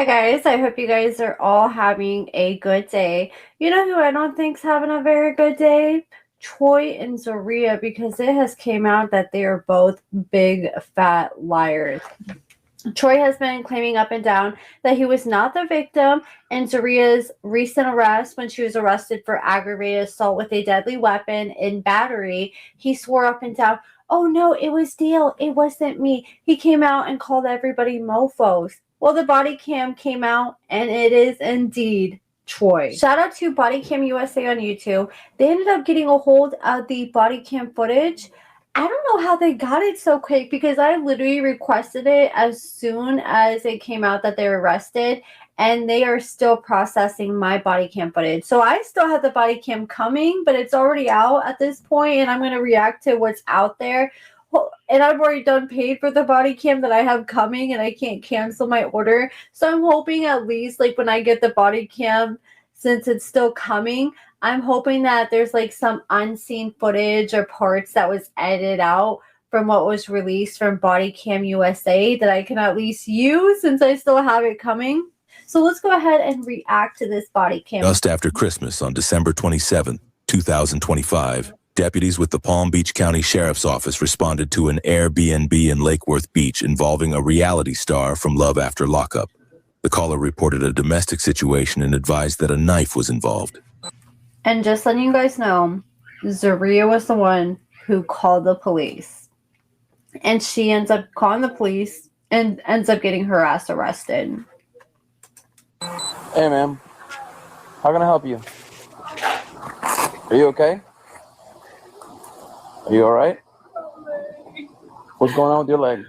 Hi guys, I hope you guys are all having a good day. You know who I don't think's having a very good day? Troy and Zeruiah, because it has came out that they are both big fat liars. Troy has been claiming up and down that he was not the victim in Zeruiah's recent arrest when she was arrested for aggravated assault with a deadly weapon and battery. He swore up and down, "Oh no, it was Dale. It wasn't me." He came out and called everybody mofos. Well, the body cam came out and it is indeed Troy. Shout out to Bodycam USA on YouTube. They ended up getting a hold of the body cam footage. I don't know how they got it so quick because I literally requested it as soon as it came out that they were arrested, and they are still processing my body cam footage. So I still have the body cam coming, but it's already out at this point, and I'm going to react to what's out there. And I've already done paid for the body cam that I have coming, and I can't cancel my order. So I'm hoping at least like when I get the body cam, since it's still coming, I'm hoping that there's like some unseen footage or parts that was edited out from what was released from Bodycam USA that I can at least use since I still have it coming. So let's go ahead and react to this body cam. Just after Christmas on December 27, 2025, deputies with the Palm Beach County Sheriff's Office responded to an Airbnb in Lake Worth Beach involving a reality star from Love After Lockup. The caller reported a domestic situation and advised that a knife was involved. And just letting you guys know, Zeruiah was the one who called the police. And she ends up calling the police and ends up getting her ass arrested. Hey, ma'am. How can I help you? Are you okay? Are you all right? What's going on with your leg?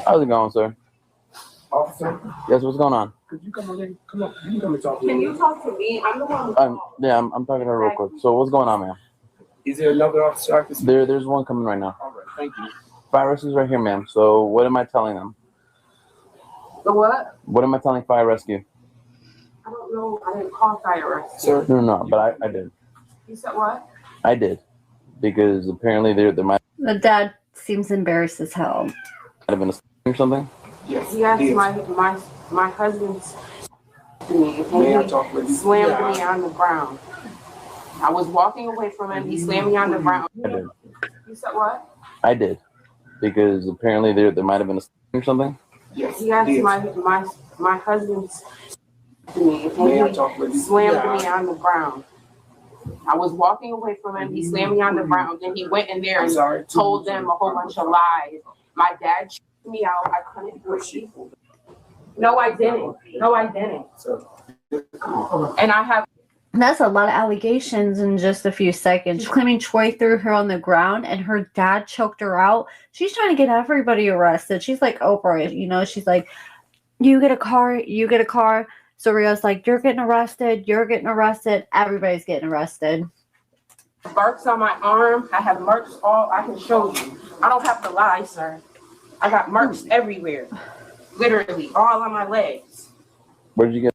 How's it going, sir? Officer? Yes, what's going on? Could you come on? Come on. You can come and talk to me. Can you talk to me? I'm the one who Yeah, I'm talking to her real quick. So what's going on, ma'am? Is there another officer I can see? There's one coming right now. All right, thank you. Fire rescue's right here, ma'am. So what am I telling them? The what? What am I telling fire rescue? I don't know. I didn't call fire rescue. Sir? No, but I did. You said what? I did. Because apparently there might The dad seems embarrassed as hell. have been a or something. Yes. He asked yes. my husband's me. May I And talk with he you? slammed Yeah. me on the ground. I was walking away from him. He slammed me on the ground. I did. You said what? I did. Because apparently there might have been a or something. Yes. He asked yes. my husband's me. And May I he talk with you? slammed Yeah. me on the ground. I was walking away from him. He slammed me on the ground. Then he went in there and told them a whole bunch of lies. My dad choked me out. I couldn't breathe. No, I didn't. No, I didn't. Sir. And I have. That's a lot of allegations in just a few seconds. She's claiming Troy threw her on the ground and her dad choked her out. She's trying to get everybody arrested. She's like Oprah, you know, she's like, you get a car, you get a car. So Rio's like, you're getting arrested, everybody's getting arrested. Marks on my arm. I have marks all I can show you. I don't have to lie, sir. I got marks everywhere. Literally, all on my legs. Where did you get?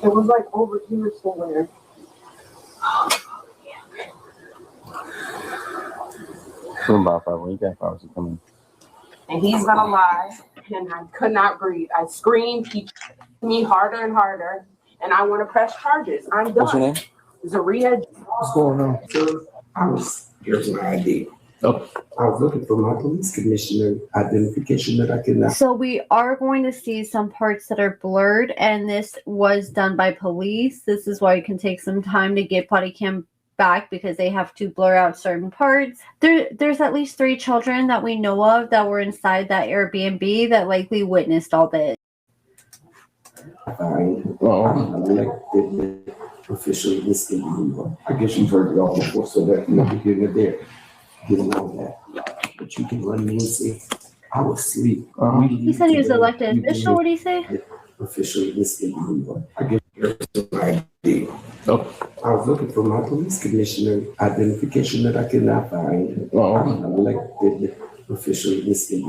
It was like over here somewhere. About 5 when you got fire rescue coming. And he's gonna lie. And I could not breathe. I screamed. He choked me harder and harder. And I want to press charges. I'm done. What's your name? Zeruiah. What's going on? Sir, here's my ID. Oh. I was looking for my police commissioner identification that I could not. So we are going to see some parts that are blurred, and this was done by police. This is why it can take some time to get body cam back because they have to blur out certain parts. There's at least 3 children that we know of that were inside that Airbnb that likely witnessed all this. Elected officially listed. I guess you've heard it all before, so that you're here and there. Getting all that. But you can run me and say, I was asleep. He said he was elected official. What did he say? Officially listed. I guess here's my ID. Oh. I was looking for my police commissioner identification that I could not find. I'm elected officially listed.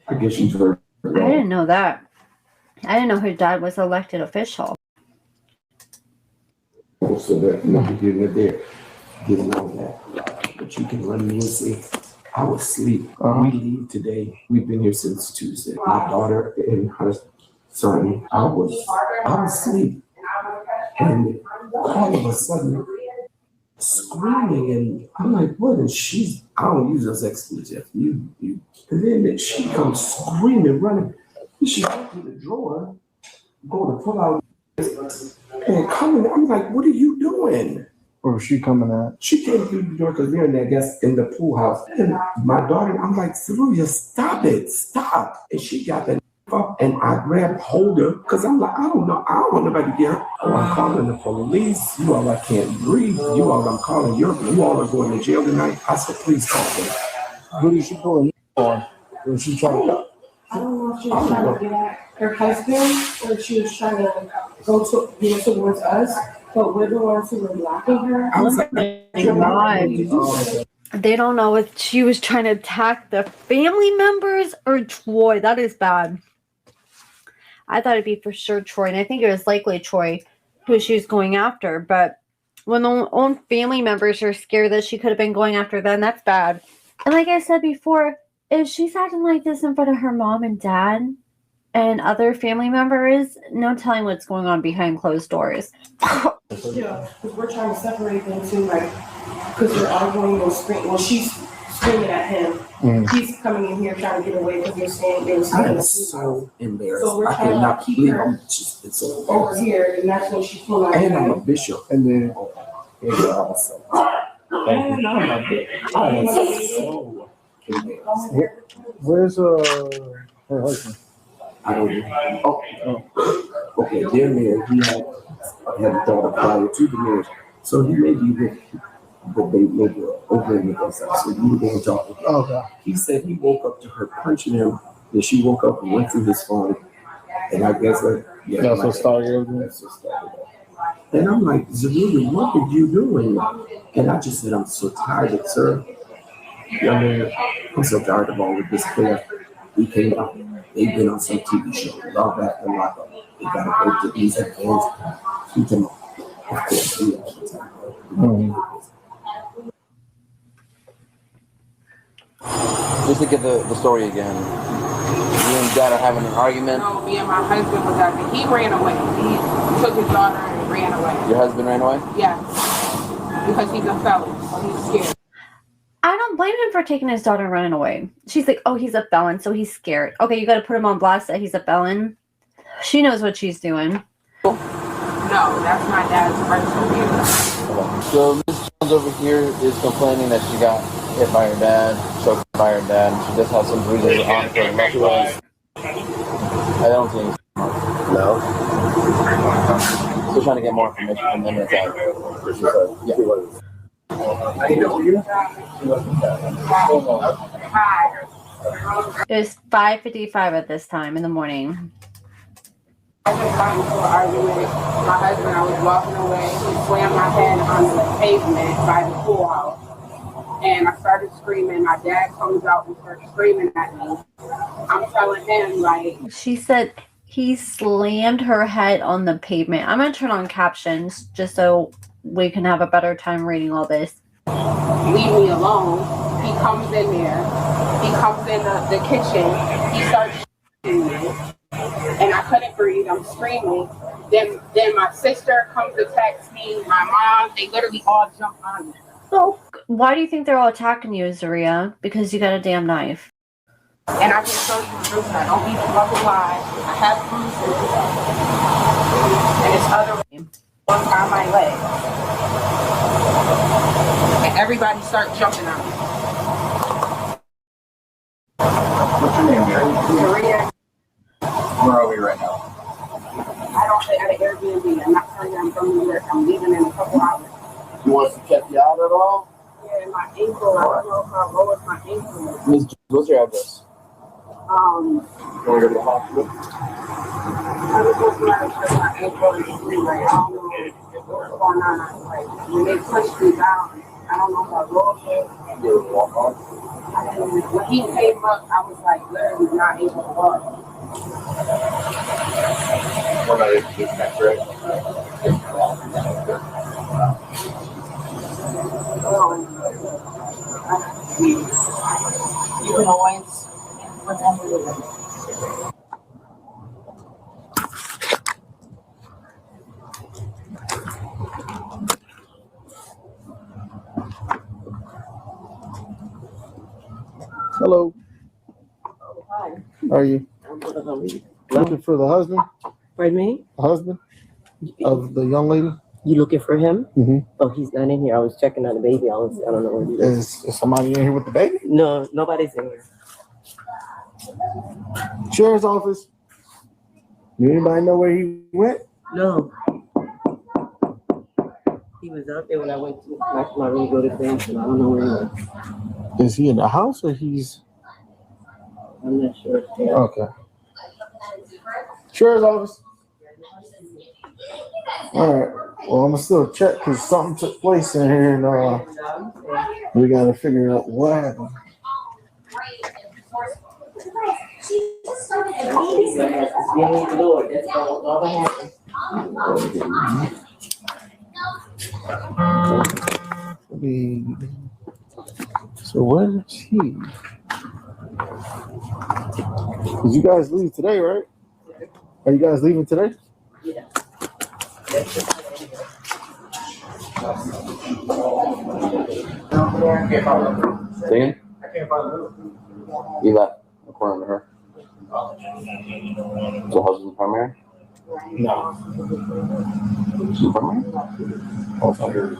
I guess you've heard. I didn't know that. I didn't know her dad was elected official. So that, you know, getting it there, getting all that. But you can run me and say, I was asleep. We leave today. We've been here since Tuesday. My daughter and her son, I was asleep. And all of a sudden, screaming, and I'm like, what? And I don't use those expletives. You. And then she comes screaming, running. And she went to the drawer, go to pull out, and coming. I'm like, what are you doing? Where was she coming at? She came through the door because we're in there, I guess, in the pool house. And my daughter, I'm like, Zeruiah, stop it, stop. And she got the up, and I grabbed hold her because I'm like, I don't know, I don't want nobody to get her. Oh, I'm calling the police. You all, I can't breathe. You all, I'm calling you all are going to jail tonight. I said, please call them. Who did she pull in for? Was she trying to? I don't know if she was trying to get at her husband or if she was trying to go towards us, but we're the ones who were blocking her. I was like, They don't know if she was trying to attack the family members or Troy. That is bad. I thought it'd be for sure Troy, and I think it was likely Troy who she was going after. But when the own family members are scared that she could have been going after them, that's bad. And like I said before, if she's acting like this in front of her mom and dad and other family members, no telling what's going on behind closed doors. Yeah, because we're trying to separate them too, like, because they're arguing and screaming. Well, she's screaming at him. He's coming in here trying to get away because they're saying they were I am screaming. so embarrassed. So we're I trying cannot to keep believe her it's so over embarrassing. here, and that's when she's pulling out. And I'm a bishop. And then It's awesome. And I'm a bishop. I am so embarrassed. where's her husband? I don't know. Oh, okay, they're married. He had a daughter prior to the marriage. So he may be with the baby over in the house. So you were going to talk. Okay. He said he woke up to her punching him. Then she woke up and went through his phone. And I guess That's what started everything. That's what started it. And I'm like, Zeruiah, what are you doing? And I just said, I'm so tired, sir. I mean, I'm so tired of all of this crap. We came out. They've been on some TV show. Love After Lockup. They got to go to these headphones. Keep them on. Of course, we all the time. Just to get the story again. You and dad are having an argument. No, me and my husband was acting. He ran away. He took his daughter and ran away. Your husband ran away? Yeah, because he's a felon, so he's scared. I don't blame him for taking his daughter and running away. She's like, oh, he's a felon, so he's scared. Okay, you got to put him on blast that he's a felon. She knows what she's doing. No, that's my dad's personal view. So Miss Jones over here is complaining that she got hit by her dad, choked by her dad, and she just has some bruises on her left leg. I don't think No. still trying to get more information from them inside. Yeah. It was 5:55 at this time in the morning. I just got into an argument with my husband. I was walking away. He slammed my head on the pavement by the pool house. And I started screaming. My dad comes out and starts screaming at me. I'm telling him, like... She said he slammed her head on the pavement. I'm going to turn on captions just so we can have a better time reading all this. Leave me alone. He comes in there. He comes in the kitchen. He starts shooting me. And I couldn't breathe. I'm screaming. Then my sister comes to text me. My mom. They literally all jump on me. So, why do you think they're all attacking you, Zeruiah? Because you got a damn knife. And I can show you the bruises. I don't even fucking lie. I have bruises. And it's other ones on my leg. And everybody start jumping on me. What's your name, Mary? Zeruiah. Where are we right now? I don't stay at an Airbnb. I'm not telling you I'm from New York. I'm leaving in a couple hours. You want to check you out at all? Yeah, my ankle. I don't know if I lowered my ankle. Miss Jones, what's your address? Um, Can we go to the hospital? I was just trying to check my ankle and see, like, I don't know what's going on. Like, when they pushed me down, I don't know if I rolled it. You walk on? When he came up, I was like literally not able to walk. We're not able to do that, correct? You can always. Hello. Hi. How are you? I'm good. How are you? Looking for the husband? Pardon me? The husband of the young lady? You looking for him? Mm-hmm. Oh, he's not in here. I was checking on the baby. I don't know where he is. Is somebody in here with the baby? No, nobody's in here. Sheriff's office. Do anybody know where he went? No. He was out there when I went to my room to go to bed, and I don't know where he went. Is he in the house or he's? I'm not sure. Yeah. Okay. Sheriff's office. All right. Well, I'm gonna still check because something took place in here, and we gotta figure out what happened. That's all that happened. So where is he? Did you guys leave today, right? Are you guys leaving today? Yeah. Singing? You left, according to her. So husband's primary? No. She's primary? Oh, okay.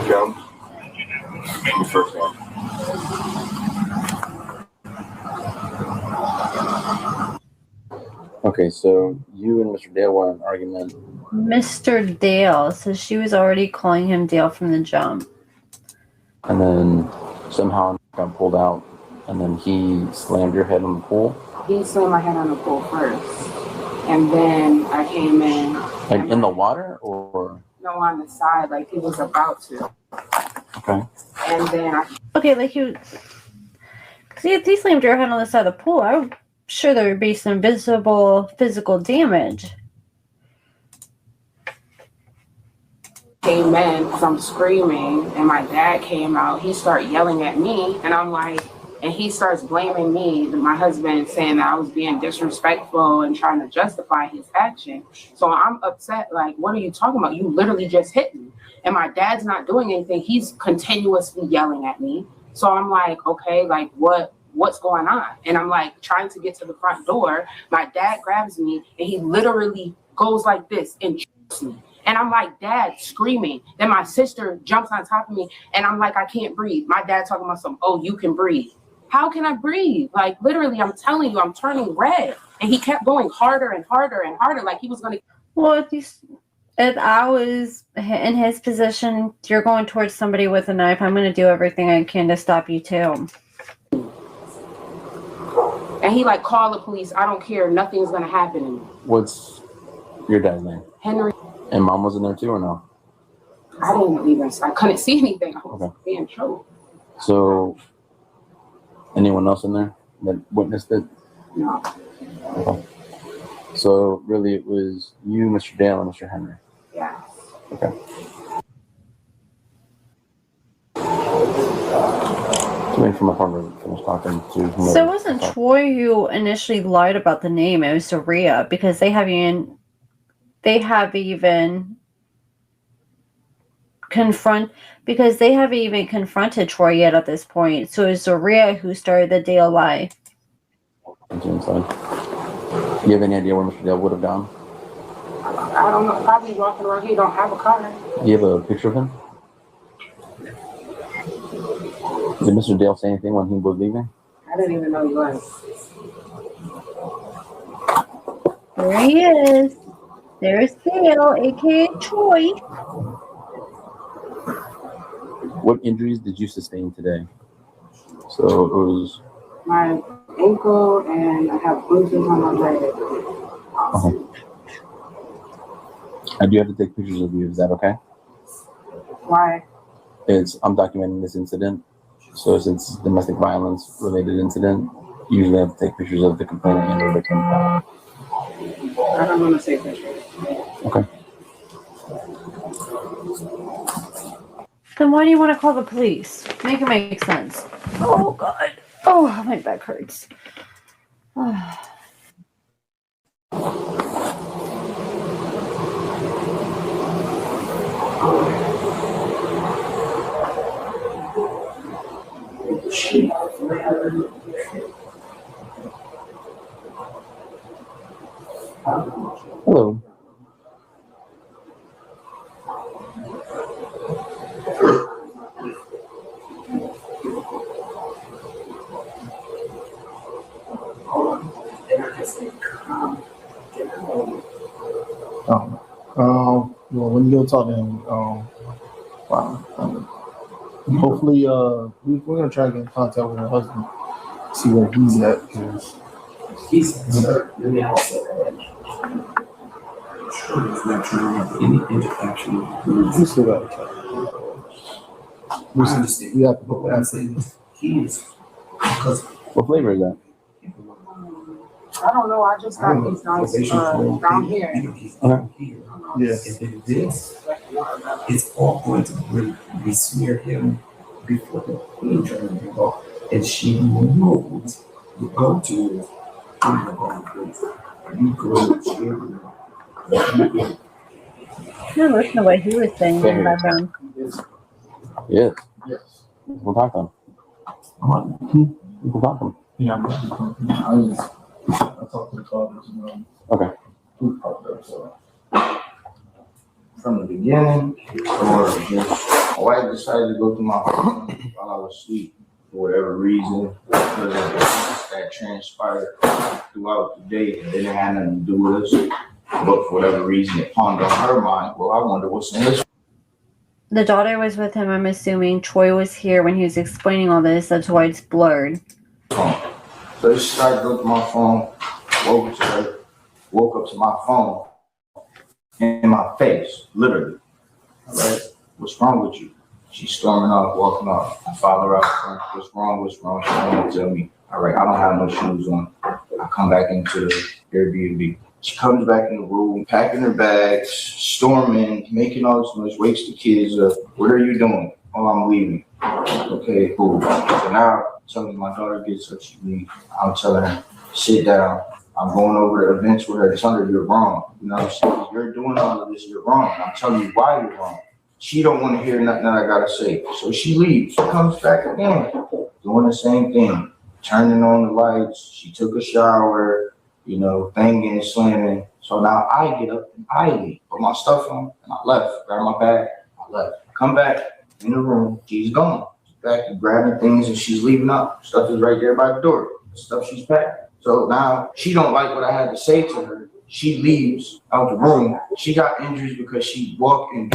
Jones? Your first name. Okay, so you and Mr. Dale were in an argument. Mr. Dale, so she was already calling him Dale from the jump. And then somehow got pulled out, and then he slammed your head on the pool. He slammed my head on the pool first, and then I came in. Like in the water, or? No, on the side, like he was about to. Okay. And then I. Okay, like you. See, if he slammed your head on the side of the pool, I'm sure there would be some visible physical damage. Came in because I'm screaming, and my dad came out. He started yelling at me, and I'm like, and he starts blaming me, my husband, saying that I was being disrespectful and trying to justify his action. So I'm upset. Like, what are you talking about? You literally just hit me, and my dad's not doing anything. He's continuously yelling at me. So I'm like, okay, like what's going on? And I'm like trying to get to the front door. My dad grabs me, and he literally goes like this and chokes me. And I'm like, Dad, screaming. Then my sister jumps on top of me, and I'm like, I can't breathe. My dad talking about some, oh, you can breathe. How can I breathe? Like, literally, I'm telling you, I'm turning red. And he kept going harder and harder and harder, like he was going to. Well, if I was in his position, you're going towards somebody with a knife, I'm going to do everything I can to stop you too. And he like, call the police. I don't care. Nothing's going to happen to me. What's your dad's name? Henry. And mom was in there too, or no? I couldn't see anything. I was being choked. So, anyone else in there that witnessed it? No. Okay. So, really, it was you, Mr. Dale, and Mr. Henry? Yeah. Okay. So, waiting for my partner to finish talking to whomever. So it wasn't Troy who initially lied about the name. It was Zeruiah, because they have even confronted Troy yet at this point. So it's Zeruiah who started the Dale lie. Do you have any idea where Mr. Dale would have gone? I don't know. Probably walking around here. Don't have a car. Do you have a picture of him? Did Mr. Dale say anything when he was leaving? I didn't even know he was. There he is. There's Dale, aka Troy. What injuries did you sustain today? So it was My ankle, and I have bruises on my leg. I do have to take pictures of you. Is that okay? Why? I'm documenting this incident. So since domestic violence related incident, usually I have to take pictures of the complainant and the victim. I don't want to take pictures. Okay. Then why do you want to call the police? Make it make sense. Oh, God. Oh, my back hurts. Hello. Well, when you go talk to him, hopefully, we're gonna try to get in contact with her husband, see where he's at, because He's really also it's not trying to have any interaction with we still got to talk. I understand. We have to But put what I'm saying is, he is, because What flavor is that? I don't know. I just got these nice brown hair. Yeah. And then this, it's all going to be smear him before the queen turns him off. And she knows you go to it. You go to No, listen to what he was saying in the background. Yes. Yes. We'll talk to him. We'll talk to him. Yeah, I talked to the fathers, Okay. who popped up, so. From the beginning, or just my wife decided to go through my phone while I was asleep for whatever reason, because of that transpired throughout the day and didn't have nothing to do with us. But for whatever reason, it pawned on her mind. Well, I wonder what's in this. The daughter was with him, I'm assuming. Troy was here when he was explaining all this. That's why it's blurred. So she started going through my phone, woke up to my phone in my face, literally. All right, what's wrong with you? She's storming off, walking off. I follow her out front. What's wrong? She won't tell me. All right, I don't have no shoes on. I come back into the Airbnb. She comes back in the room, packing her bags, storming, making all this noise, wakes the kids up. What are you doing? Oh, I'm leaving. Okay, cool. So now, telling my daughter gets up, she leaves. I'm telling her, sit down. I'm going over the events with her. Telling her you're wrong. You know what I'm saying? You're doing all of this, you're wrong. I'm telling you why you're wrong. She don't want to hear nothing that I gotta say. So she leaves. She comes back again, doing the same thing. Turning on the lights. She took a shower, you know, banging, slamming. So now I get up and I leave. Put my stuff on and I left. Grab my bag, I left. Come back in the room, she's gone. She's back to grabbing things and she's leaving up. Stuff is right there by the door. Stuff she's packed. So now she don't like what I had to say to her. She leaves out the room. She got injuries because she walked and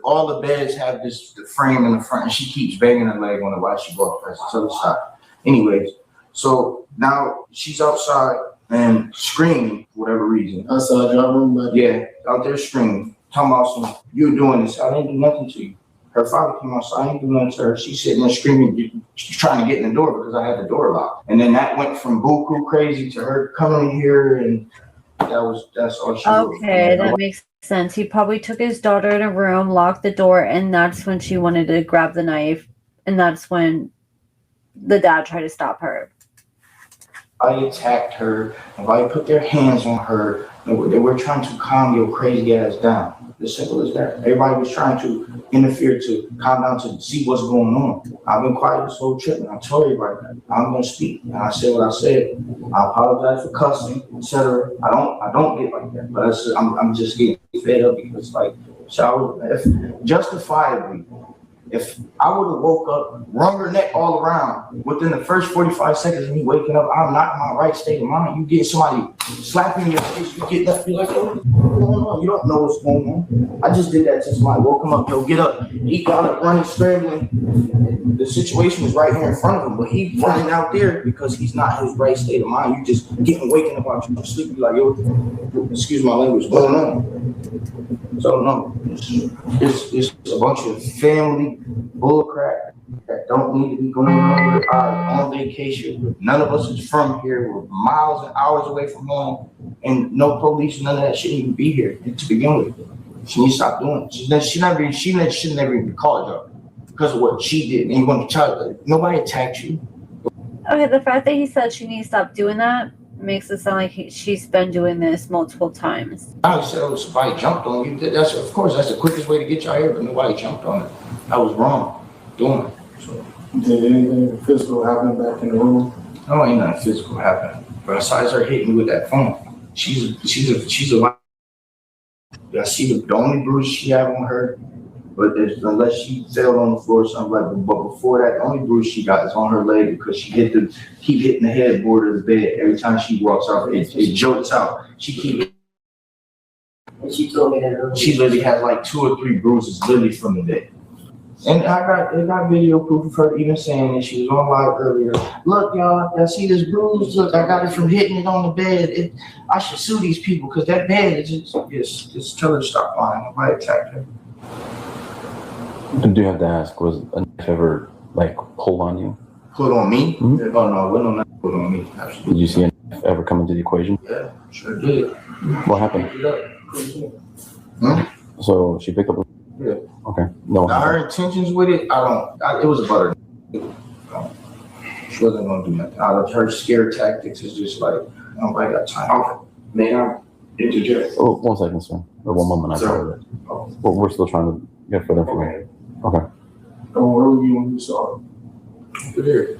all the beds have the frame in the front and she keeps banging her leg on it while she walks past the other side. Anyways, so now she's outside and screaming for whatever reason. Outside your room, but yeah, out there screaming, talking about some, you're doing this. I didn't do nothing to you. Her father came outside, I didn't do nothing to her. She's sitting there screaming, she's trying to get in the door because I had the door locked. And then that went from buku crazy to her coming in here and that's all she was. Okay, that makes sense. He probably took his daughter in a room, locked the door, and that's when she wanted to grab the knife. And that's when the dad tried to stop her. I attacked her, nobody put their hands on her. They were trying to calm your crazy ass down. As simple as that. Everybody was trying to interfere to calm down to see what's going on. I've been quiet this whole trip and I told everybody I'm gonna speak. And I said what I said. I apologize for cussing, etc. I don't get like that. But I'm just getting fed up because like justifiably, if I would have woke up, wrung her neck all around within the first 45 seconds of me waking up, I'm not in my right state of mind. You get somebody slapping your face, you get up, you're like, oh, what's going on? You don't know what's going on. I just did that to somebody, woke him up, yo, get up. He got up running, scrambling. The situation was right here in front of him, but he running out there because he's not in his right state of mind. You just waking up out your sleep, you're like, yo, excuse my language, what's going on? So no, it's a bunch of family bullcrap. that don't need to be going on. We're on vacation. None of us is from here. We're miles and hours away from home, and no police, none of that shouldn't even be here to begin with. She needs to stop doing it. She should never even be called up because of what she did. And you want to tell her, nobody attacked you. Okay, the fact that he said she needs to stop doing that makes it sound like she's been doing this multiple times. I said, oh, somebody jumped on you. That's, of course, that's the quickest way to get y'all here, but nobody jumped on it. I was wrong doing it. So, did anything physical happen back in the room? No, ain't nothing physical happen. But besides her hitting me with that phone, she's a. I see the only bruise she had on her, but unless she fell on the floor or something like that. But before that, the only bruise she got is on her leg because she keep hitting the headboard of the bed every time she walks out. It jolts out. She keep. And she told me that. She literally has like 2 or 3 bruises literally from the bed. And I got video proof of her even saying that she was on live earlier. Look, y'all see this bruise? Look, I got it from hitting it on the bed. I should sue these people because that bed is just tell her to stop lying. Nobody attacked her. I do have to ask, was a knife ever like pulled on you? Pulled on me? Mm-hmm. Oh no, wasn't no knife pulled on me. Absolutely. Did you see a knife ever come into the equation? Yeah, sure did. What happened? Hmm? So she picked up. Yeah. Okay. No. Now her intentions with it, it was about her. She wasn't gonna do nothing. Out of her scare tactics is just like, nobody got time. May I interject? Oh, 1 second, sir. Or 1 moment, I apologize. Well, we're still trying to get further information. Okay. Where were you when you saw it? Over there.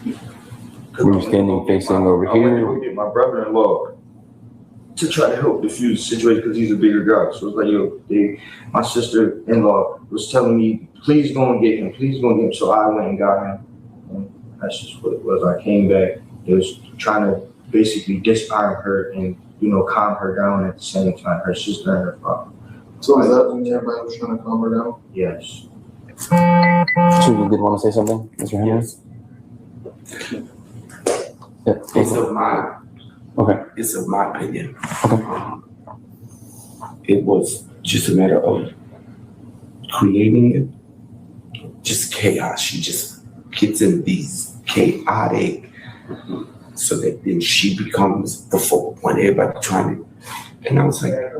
We were standing facing over I went here. to go get my brother-in-law to try to help diffuse the situation because he's a bigger guy. So it's like, my sister-in-law was telling me, please go and get him, please go and get him. So I went and got him. And that's just what it was. I came back. It was trying to basically disarm her and, calm her down at the same time, her sister and her father. So is that when everybody was trying to calm her down? Yes. So you did want to say something, Mr. Henry? Yes. Yeah. It's of my opinion. Okay. It was just a matter of creating it, just chaos. She just gets in these chaotic, so that then she becomes the focal point. Everybody trying to, and I was like, I've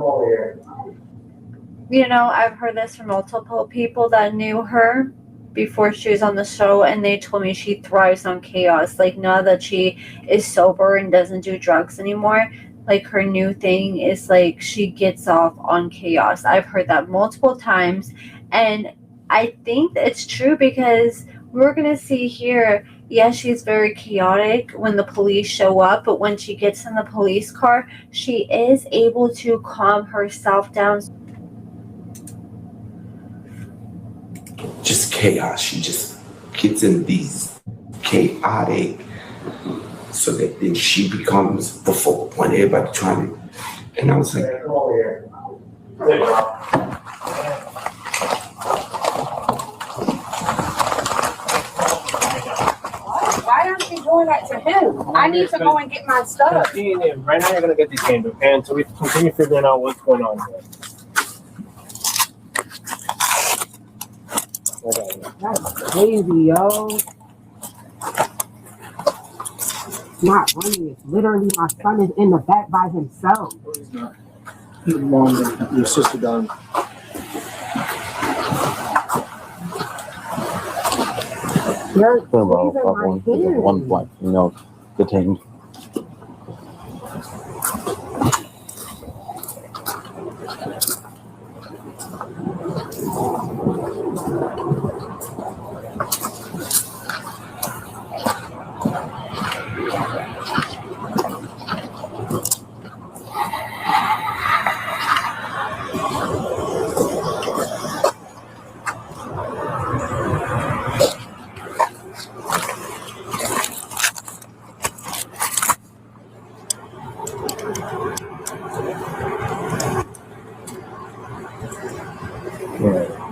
heard this from multiple people that knew her before she was on the show, and they told me she thrives on chaos. Like, now that she is sober and doesn't do drugs anymore, like, her new thing is like she gets off on chaos. I've heard that multiple times, and I think it's true because we're gonna see here, yes, she's very chaotic when the police show up, but when she gets in the police car, she is able to calm herself down. just chaos. She just gets in these chaotic, so that then she becomes the focal point. Everybody trying to, and I was like, Why aren't you doing that to him? I need to go and get my stuff. Right now, you're gonna get these games, okay? Until we continue figuring out what's going on here. That's crazy, yo. Not running. It's literally my son is in the back by himself. No, he's not. Your mom and your sister done. You're one black female detained.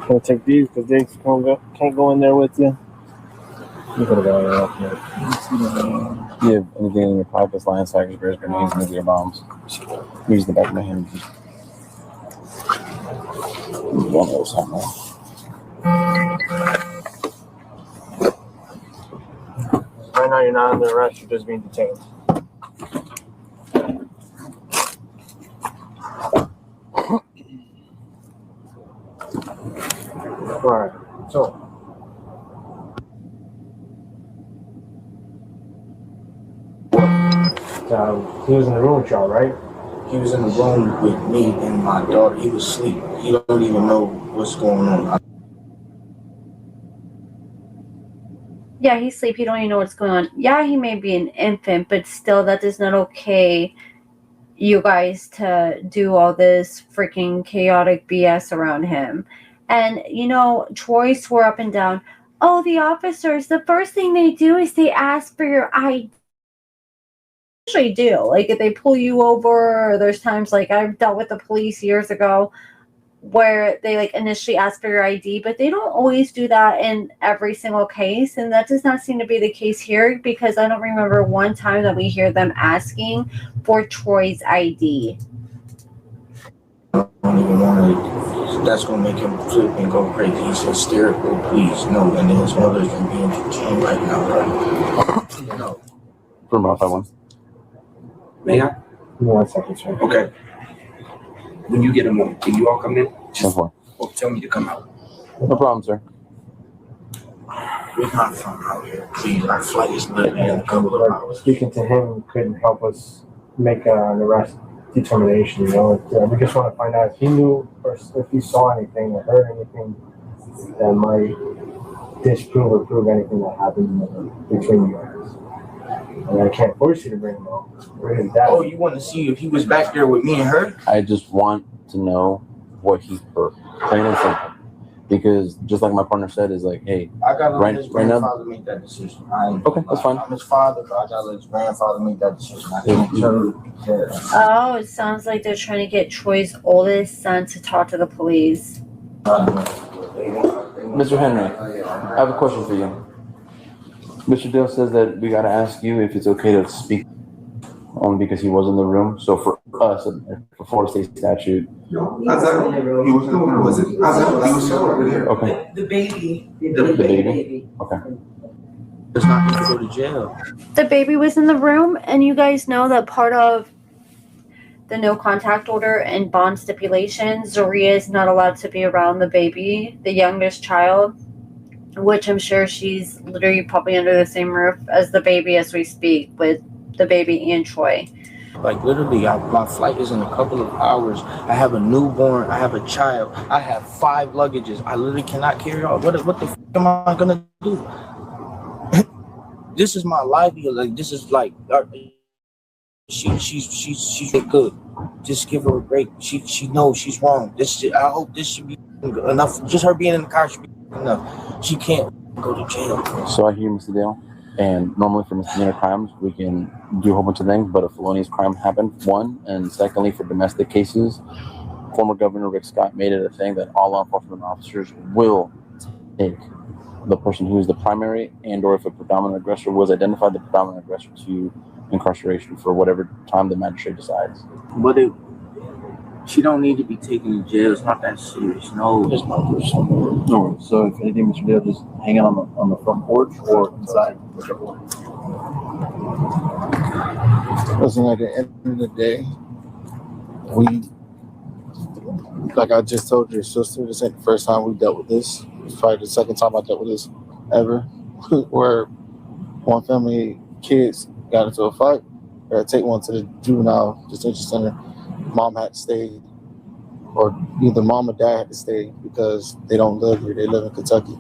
Gonna take these because they can't go in there with you. You're gonna go in there. You have anything in your pockets, lion sackers, bears, grenades, nuclear bombs? Use the back of my hand. One of those somewhere. you're not under arrest. You're just being detained. Alright, so. He was in the room with y'all, right? He was in the room with me and my daughter. He was asleep. He don't even know what's going on. Yeah, he's asleep. He don't even know what's going on. Yeah, he may be an infant, but still, that is not okay, you guys, to do all this freaking chaotic BS around him. And, you know, Troy swore up and down, oh, the officers, the first thing they do is they ask for your ID. They usually do. Like, if they pull you over, or there's times, like, I've dealt with the police years ago, where they like initially ask for your ID, but they don't always do that in every single case, and that does not seem to be the case here, because I don't remember one time that we hear them asking for Troy's ID. I don't even want to. That's gonna make him flip and go crazy. He's hysterical. Please no. And then his mother's gonna be in jail right now. Right? No. From off, I want. May I? 1 second, sir. Okay. When you get a moment, can you all come in? Just Or tell me to come out. no problem, sir. We're not from out here. Please, our flight is literally in a couple of hours. Speaking to him couldn't help us make an arrest determination, you know. We just want to find out if he knew or if he saw anything or heard anything that might disprove or prove anything that happened between you guys. And I can't force you to bring him out. Oh, you want to see if he was back there with me and her? I just want to know what he heard, plain and simple. Because just like my partner said, is like, hey, I gotta let his right now. grandfather make that decision. Okay, that's fine. I'm his father, but I gotta let his grandfather make that decision. I can't tell you that. Oh, it sounds like they're trying to get Troy's oldest son to talk to the police. Mr. Henry, I have a question for you. Mr. Dale says that we gotta ask you if it's okay to speak, only because he was in the room. So for us, for Florida State statute. He was over there. Okay. The baby. The baby. Okay. Does not need to go to jail. The baby was in the room, and you guys know that part of the no contact order and bond stipulations, Zeruiah is not allowed to be around the baby, the youngest child, which I'm sure she's literally probably under the same roof as the baby as we speak, with the baby and Troy. Like literally, my flight is in a couple of hours. I have a newborn. I have a child. I have 5 luggages. I literally cannot carry all. What the f am I gonna do? This is my livelihood. Like this is like she's good. Just give her a break. She knows she's wrong. I hope this should be enough. Just her being in the car should be enough. She can't go to jail. So I hear Mr. Dale. And normally for misdemeanor crimes, we can do a whole bunch of things, but a felonious crime happened, one. And secondly, for domestic cases, former Governor Rick Scott made it a thing that all law enforcement officers will take the person who is the primary, and or if a predominant aggressor was identified, the predominant aggressor to incarceration for whatever time the magistrate decides. But she don't need to be taken to jail. It's not that serious. No. It's not personal. No. So if anything, Mr. Dale, just hang out on the front porch or inside. Listen, at the end of the day, like I just told your sister, this ain't the first time we dealt with this. It's probably the second time I dealt with this ever, where one family kids got into a fight. They had to take one to the juvenile detention center. Mom had to stay, or either mom or dad had to stay because they don't live here. They live in Kentucky.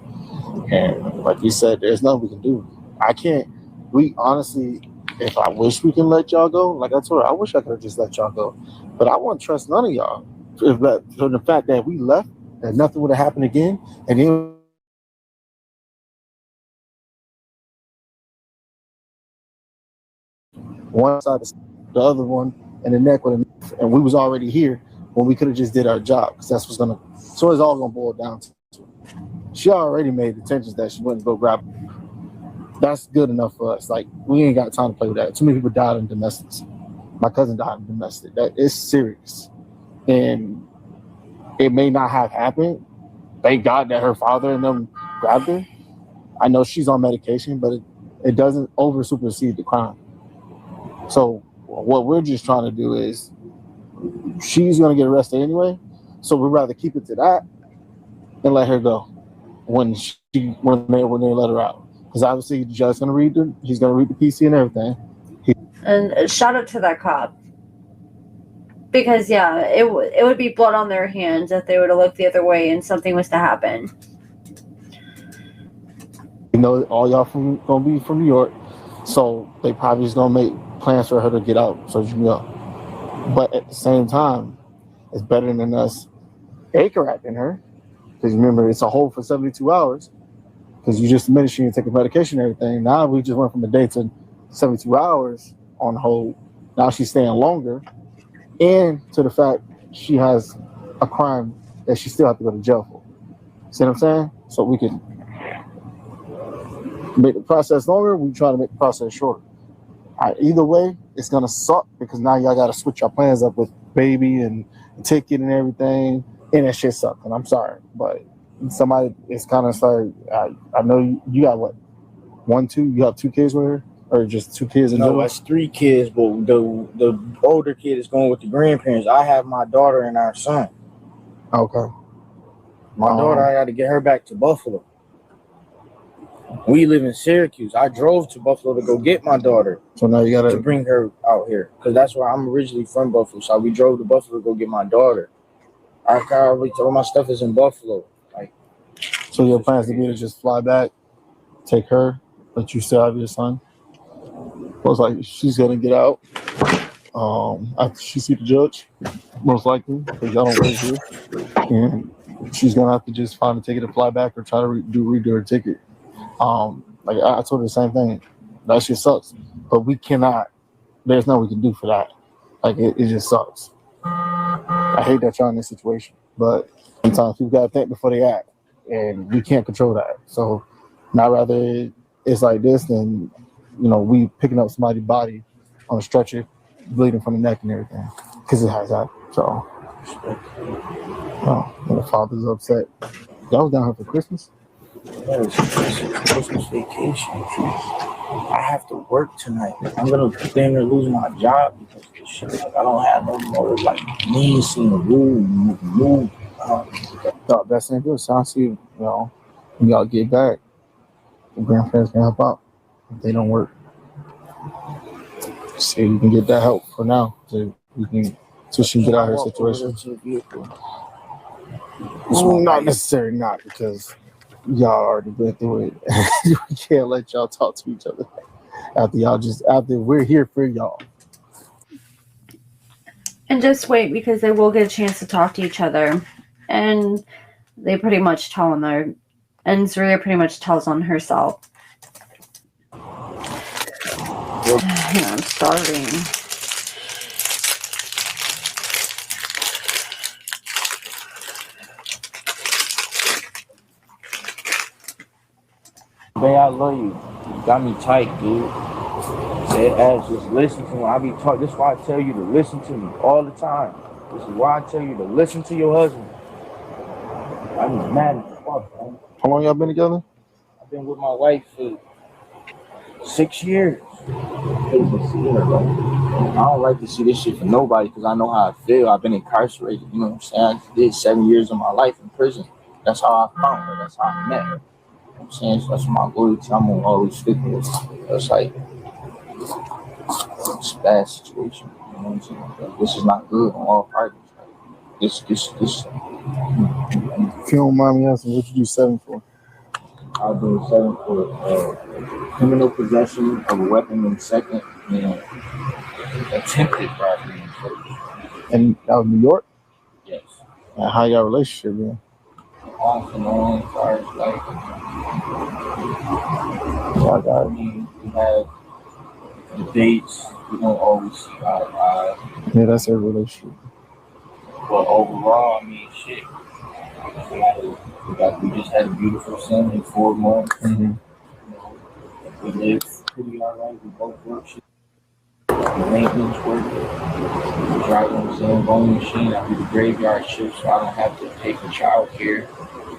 And like you said, there's nothing we can do. We honestly, if I wish we can let y'all go, like I told her, I wish I could have just let y'all go. But I wouldn't trust none of y'all. For the fact that we left, and nothing would have happened again, and then one side, the other one, and the neck would have, and we was already here when we could have just did our job, because that's what's gonna. So it's all gonna boil down to. She already made intentions that she wouldn't go grab. That's good enough for us. Like, we ain't got time to play with that. Too many people died in domestics. My cousin died in domestic. That is serious, and it may not have happened. Thank God that her father and them grabbed her. I know she's on medication, but it doesn't over supersede the crime. So what we're just trying to do is, she's going to get arrested anyway, so we'd rather keep it to that and let her go when they let her out. Because obviously the judge's going to read he's going to read the PC and everything. And shout out to that cop. Because, yeah, it would be blood on their hands if they were to look the other way and something was to happen. You know, all y'all going to be from New York, so they probably just going to make plans for her to get out so she can go. But at the same time, it's better than us acre-acting her. Because remember, it's a hold for 72 hours. Because you just admitted she didn't take a medication and everything. Now we just went from a day to 72 hours on hold. Now she's staying longer. And to the fact she has a crime that she still has to go to jail for. See what I'm saying? So we can make the process longer. We try to make the process shorter. Either way, it's going to suck because now y'all got to switch your plans up with baby and the ticket and everything. And that shit sucks. And I'm sorry. But somebody, it's kind of like, I know you got what? 1, 2? You have 2 kids with her? Or just 2 kids? No, it's 3 kids, but the older kid is going with the grandparents. I have my daughter and our son. Okay. My daughter, I got to get her back to Buffalo. We live in Syracuse. I drove to Buffalo to go get my daughter. So now you got to bring her out here. Because that's where I'm originally from, Buffalo. So we drove to Buffalo to go get my daughter. All my stuff is in Buffalo. Like, so your plans to be to just fly back, take her, but you still have your son? Most likely she's gonna get out after she see the judge, most likely, because y'all don't live here. And she's gonna have to just find a ticket to fly back or try to redo her ticket. Like I told her the same thing. That shit sucks. But we cannot, there's nothing we can do for that. Like it just sucks. I hate that y'all in this situation. But sometimes people gotta think before they act. And we can't control that. So not rather it's like this than we picking up somebody's body on a stretcher, bleeding from the neck and everything, because it has that. So, the father's upset. Y'all was down here for Christmas? Yeah, it's Christmas vacation. I have to work tonight. I'm gonna damn near lose my job because of this shit. Like, I don't have no more means to move. That's ain't good. So I see, when y'all get back, the grandparents can help out. If they don't work, see you can get that help for now, so she can get out of her situation. Not necessarily, not because y'all already went through it. We can't let y'all talk to each other after we're here for y'all. And just wait, because they will get a chance to talk to each other, and they pretty much tell on their, and Zeruiah pretty much tells on herself. I'm starving. Babe, I love you. You got me tight, dude. Said ass, just listen to me. I be talking. This is why I tell you to listen to me all the time. This is why I tell you to listen to your husband. I'm mad as fuck, man. How long y'all been together? I've been with my wife for 6 years. I don't like to see this shit for nobody because I know how I feel. I've been incarcerated, you know what I'm saying? I did 7 years of my life in prison. That's how I found her. That's how I met her. You know what I'm saying? So that's my loyalty. I'm gonna always stick with it. That's like it's a bad situation. You know what I'm saying? This is not good on all parties. This. If you don't mind me asking, what you do 7 for? I'll do 7 for criminal possession of a weapon in second, and attempted robbery in first. And out of New York? Yes. And how y'all relationship been? Off and on, as far as like, we have debates. We don't always see eye to eye. Yeah, that's a relationship. But overall, I mean, shit. We just had a beautiful son in 4 months. Mm-hmm. We live pretty alright. We both work shit. The maintenance work. We drive on the Zamboni machine. I do the graveyard shift, so I don't have to pay for child care.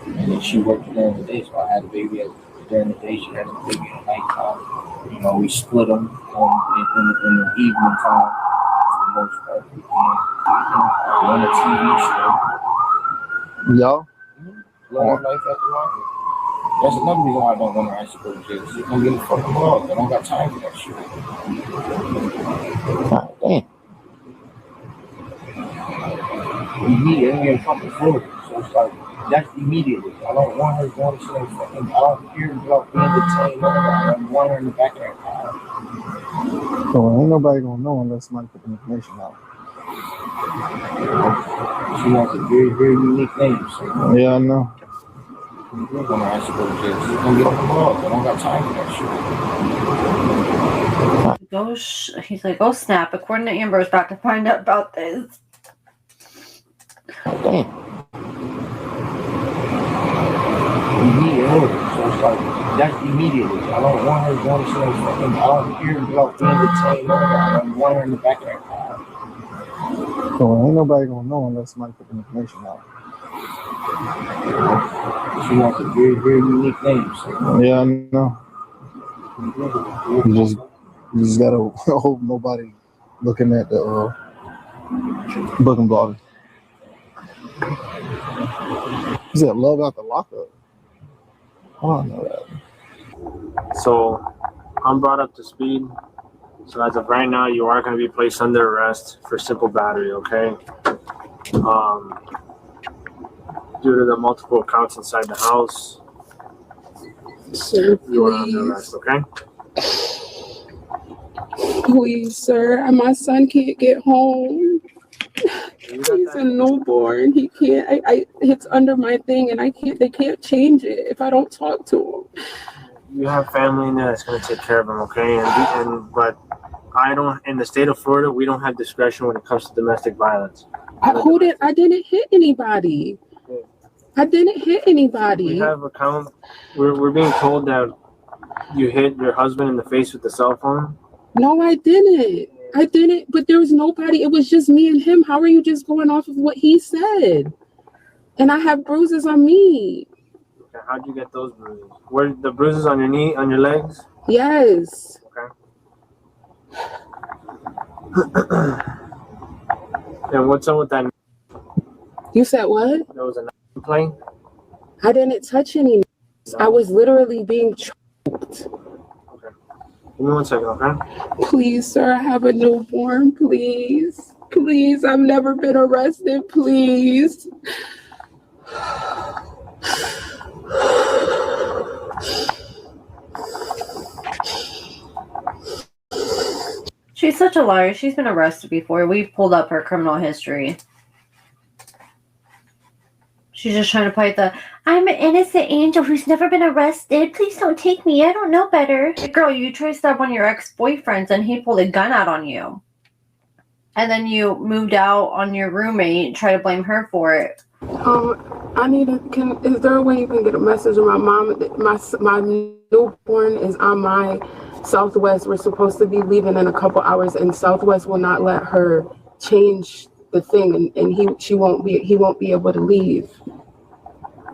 And then she worked during the day, so I had a baby at during the day. She has a baby at nighttime. You know, we split them in the evening time for the most part. We can run a TV show. Yo? Love life at the market. That's another reason why I don't want her to go to jail. She's gonna get the fucking law. I don't got time for that shit. God damn. We need it in fucking Florida. So it's like, that's immediately. I don't want her going to some fucking, I don't care about being detained. I don't want her in the back of that car. So ain't nobody gonna know unless somebody put the information out. She has a very, very unique name. So, yeah, I know. We're gonna ask her to go to jail. She's gonna get off the law. I don't got time for that shit. He's like, oh snap, according to Amber is about to find out about this. Damn. We need her. So it's like, that's immediately. I don't want her going to some fucking, I don't care about being detained. I don't want her in the back of that car. So ain't nobody gonna know unless somebody put the information out. She has a very, very unique name. So. Yeah, I know. You just gotta hope nobody looking at the book and blog. Is that love after lockup? I don't know that. So I'm brought up to speed. So as of right now, you are going to be placed under arrest for simple battery, okay? Due to the multiple accounts inside the house, Sir, you are under arrest, okay? please, sir. My son can't get home. He's a newborn. He can't. It's under my thing, and I can't. They can't change it if I don't talk to him. You have family in there that's going to take care of him, okay? But I don't. In the state of Florida, we don't have discretion when it comes to domestic violence. I didn't hit anybody. I didn't hit anybody. We have account. We're being told that you hit your husband in the face with the cell phone. No, I didn't. I didn't. But there was nobody. It was just me and him. How are you just going off of what he said? And I have bruises on me. Okay, how'd you get those bruises? Were the bruises on your knee, on your legs? Yes. Okay. And what's up with that? You said what? There was a knife play? I didn't touch any. No. I was literally being choked. Okay. Give me 1 second, okay? Please, sir, I have a newborn. Please. Please, I've never been arrested. Please. She's such a liar. She's been arrested before. We've pulled up her criminal history. She's just trying to play the, I'm an innocent angel who's never been arrested. Please don't take me. I don't know better. Girl, you tried to stab one of your ex-boyfriends and he pulled a gun out on you. And then you moved out on your roommate, try to blame her for it. I need is there a way you can get a message of my mom? My newborn is on my Southwest. We're supposed to be leaving in a couple hours, and Southwest will not let her change the thing, and he won't be able to leave.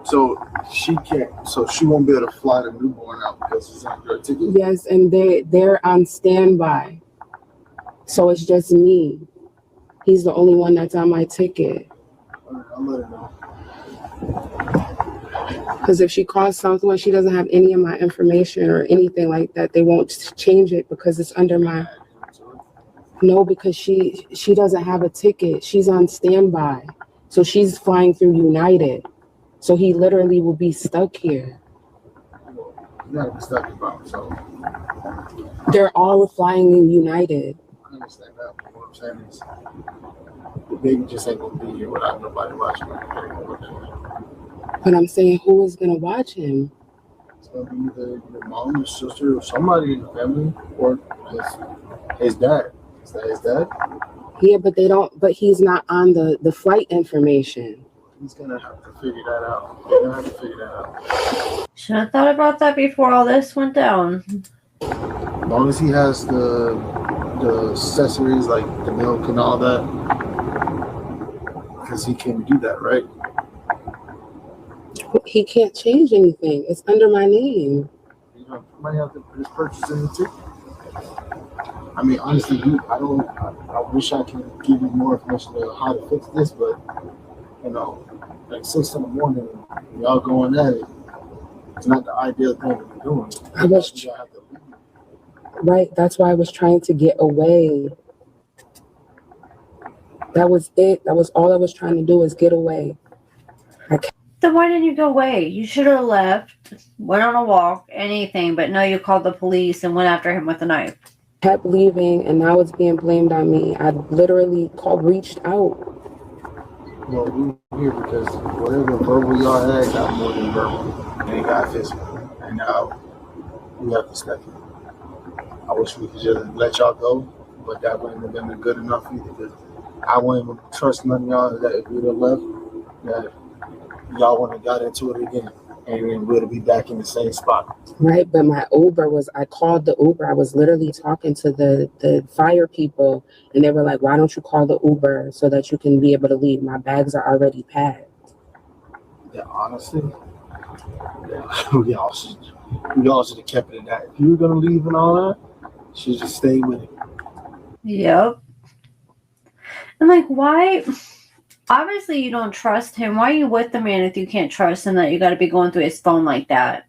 So she won't be able to fly the newborn out because she's on her ticket? Yes, and they're on standby. So it's just me. He's the only one that's on my ticket. All right, I'll let her know. Because if she calls Southwest, she doesn't have any of my information or anything like that. They won't change it because it's under my... No, because she doesn't have a ticket. She's on standby. So she's flying through United. So he literally will be stuck here. You're not gonna be stuck about, so. They're all flying in United. I understand that. What I'm saying is, the baby just ain't gonna be here without nobody watching him. But I'm saying, who is gonna watch him? It's gonna be either your mom, your sister, or somebody in the family, or his dad. Is that his dad? Yeah, but they don't. But he's not on the flight information. He's gonna have to figure that out. They're gonna have to figure that out. Should have thought about that before all this went down. As long as he has the accessories like the milk and all that, because he can do that, right? He can't change anything. It's under my name. money out this purchasing the ticket. I mean, honestly, I wish I could give you more information on how to fix this, but you know, like 6 in the morning, y'all going at it. It's not the ideal thing to be doing. Right. That's why I was trying to get away. That was it. That was all I was trying to do is get away. Then why didn't you go away? You should have left, went on a walk, anything, but no, you called the police and went after him with a knife. Kept leaving, and now it's being blamed on me. I literally reached out. Well, we're here because whatever verbal y'all had got more than verbal, and it got physical, and now we have to step in. I wish we could just let y'all go, but that wouldn't have been good enough either. Because I wouldn't even trust none of y'all that if we'd have left, that y'all wouldn't have got into it again, and then we'd be back in the same spot. Right, but my Uber I called the Uber. I was literally talking to the fire people, and they were like, why don't you call the Uber so that you can be able to leave? My bags are already packed. Yeah, honestly, y'all should have kept it in that. If you were going to leave and all that, you should just stay with it. Yep. And like, why? Obviously, you don't trust him. Why are you with the man if you can't trust him that you got to be going through his phone like that?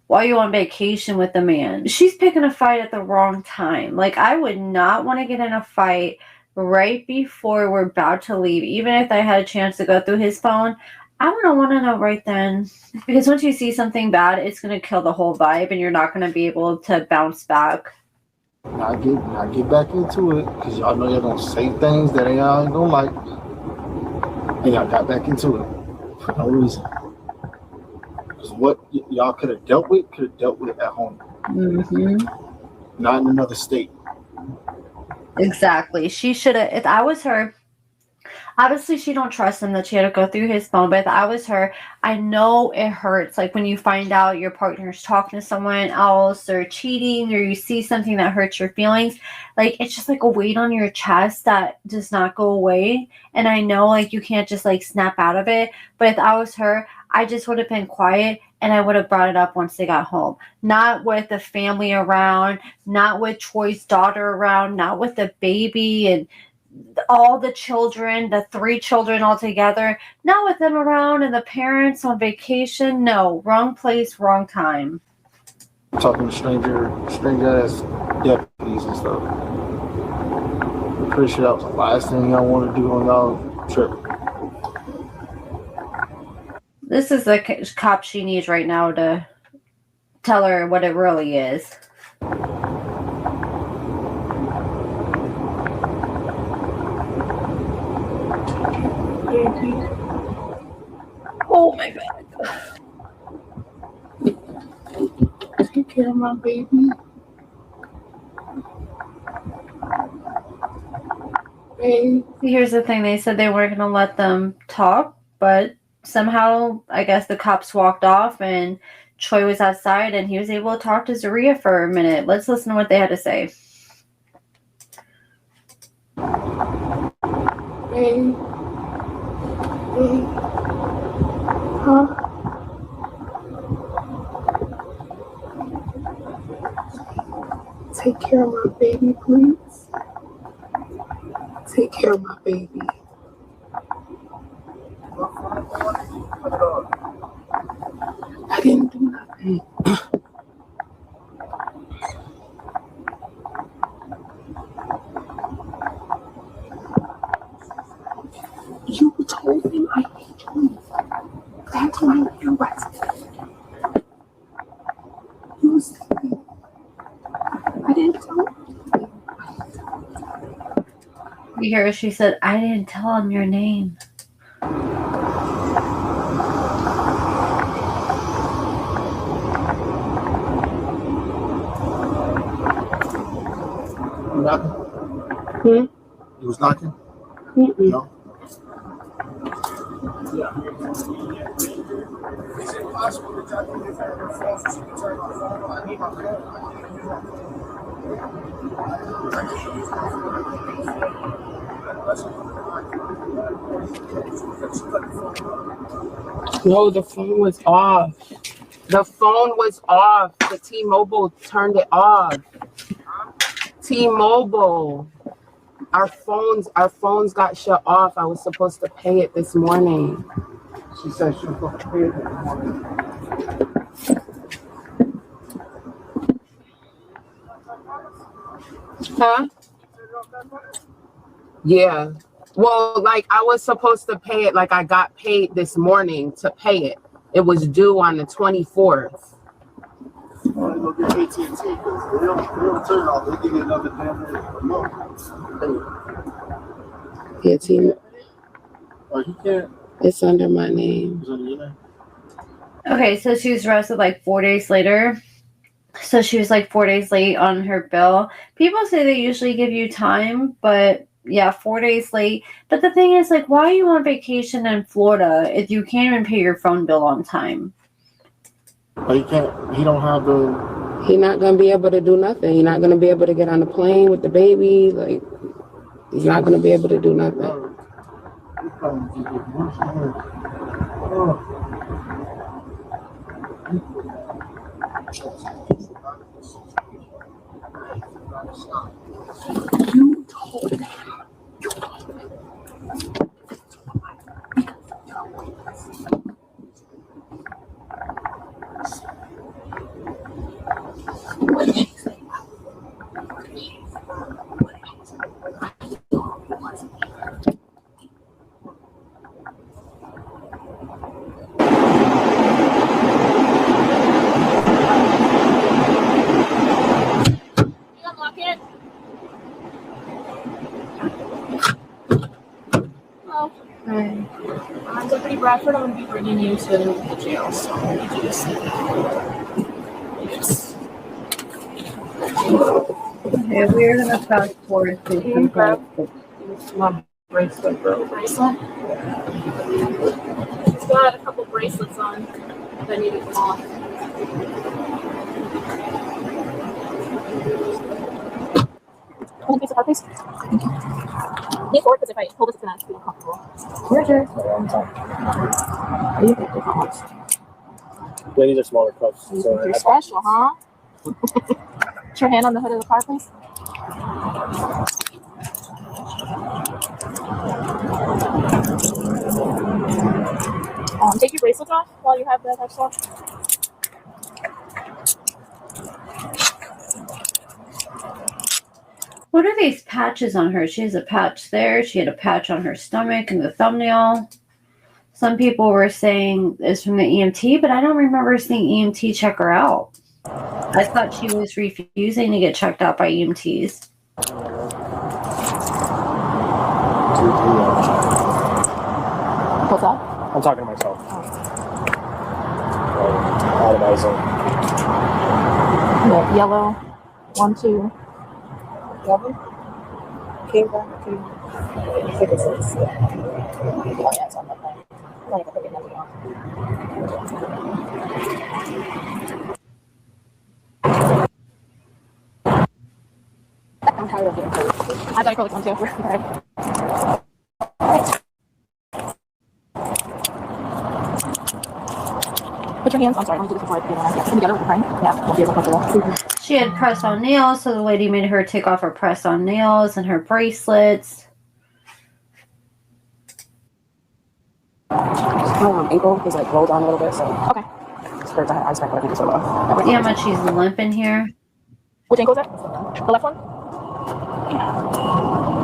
Why are you on vacation with the man? She's picking a fight at the wrong time. Like, I would not want to get in a fight right before we're about to leave. Even if I had a chance to go through his phone, I wouldn't want to know right then. Because once you see something bad, it's going to kill the whole vibe and you're not going to be able to bounce back. Now get back into it, because y'all know y'all going to say things that y'all ain't going to like. And y'all got back into it for no reason. Because what y'all could have dealt with at home. Mm-hmm. Not in another state. Exactly. She should have, if I was her, obviously she don't trust him that she had to go through his phone, but if I was her, I know it hurts. Like when you find out your partner's talking to someone else or cheating, or you see something that hurts your feelings, like it's just like a weight on your chest that does not go away. And I know like you can't just like snap out of it, but if I was her, I just would have been quiet and I would have brought it up once they got home. Not with the family around, not with Troy's daughter around, not with the baby and all the children, the 3 children all together, not with them around and the parents on vacation. No, wrong place, wrong time. Talking to stranger ass deputies and stuff. I'm pretty sure that was the last thing y'all want to do on y'all trip. This is the cop she needs right now to tell her what it really is. Oh my God. Take care of my baby. Hey. Here's the thing. They said they weren't going to let them talk, but somehow, I guess the cops walked off and Troy was outside and he was able to talk to Zeruiah for a minute. Let's listen to what they had to say. Hey. Hey. Huh? Take care of my baby, please. Take care of my baby. I didn't do nothing. You told me I hate you. That's why you're arrested. You said it. I didn't tell you. You hear her? She said, I didn't tell him your name. You knocking? You was knocking? No? Is it possible to talk to this on her phone so she can turn my phone on? I need my phone. No, the phone was off. The phone was off. The T-Mobile turned it off. T-Mobile. Our phones got shut off. I was supposed to pay it this morning. She said she was going to pay it this morning. Huh? Yeah. Well, like I was supposed to pay it. Like I got paid this morning to pay it. It was due on the 24th. You want to go get AT&T because they don't turn off. They give you another damn remote. Yeah, T. Oh, you can't. It's under my name. It's under your name. Okay, so she was arrested like 4 days later. So she was like 4 days late on her bill. People say they usually give you time, but yeah, 4 days late. But the thing is, like, why are you on vacation in Florida if you can't even pay your phone bill on time? Oh, he can't. He don't have the. He's not gonna be able to do nothing. He's not gonna be able to get on the plane with the baby. Like, he's not gonna be able to do nothing. You told him. I'm Deputy Bradford. I'm going to be bringing you to the jail, so I need you to see. Yes. Okay, we're gonna fast forward to my bracelet, bro. Bracelet? It's got a couple bracelets on that I need to come off. Hold a piece of card, please. Lean forward, because if I hold this, it's going to be uncomfortable. Yeah, these are smaller cups. So You're special, huh? Put your hand on the hood of the car, please. Take your bracelets off while you have that off. What are these patches on her? She has a patch there. She had a patch on her stomach and the thumbnail. Some people were saying it's from the EMT, but I don't remember seeing EMT check her out. I thought she was refusing to get checked out by EMTs. What's that? I'm talking to myself. Automizing. Yeah, yellow. 1, 2. Yellow? Came back to. Oh, yeah, it's on that thing. I'm going to put it on. I'm tired of getting cold. I got acrylic on too. Okay. Put your hands. I'm sorry. I'm going to do this before I begin. Put them together with the frame. Yeah, we'll be able to put it. She had press-on nails, so the lady made her take off her press-on nails and her bracelets. My ankle is like rolled on a little bit, so okay. Spurs, I expect what I think is so low. See how much she's limping here? Which ankle is that? The left one? Yeah.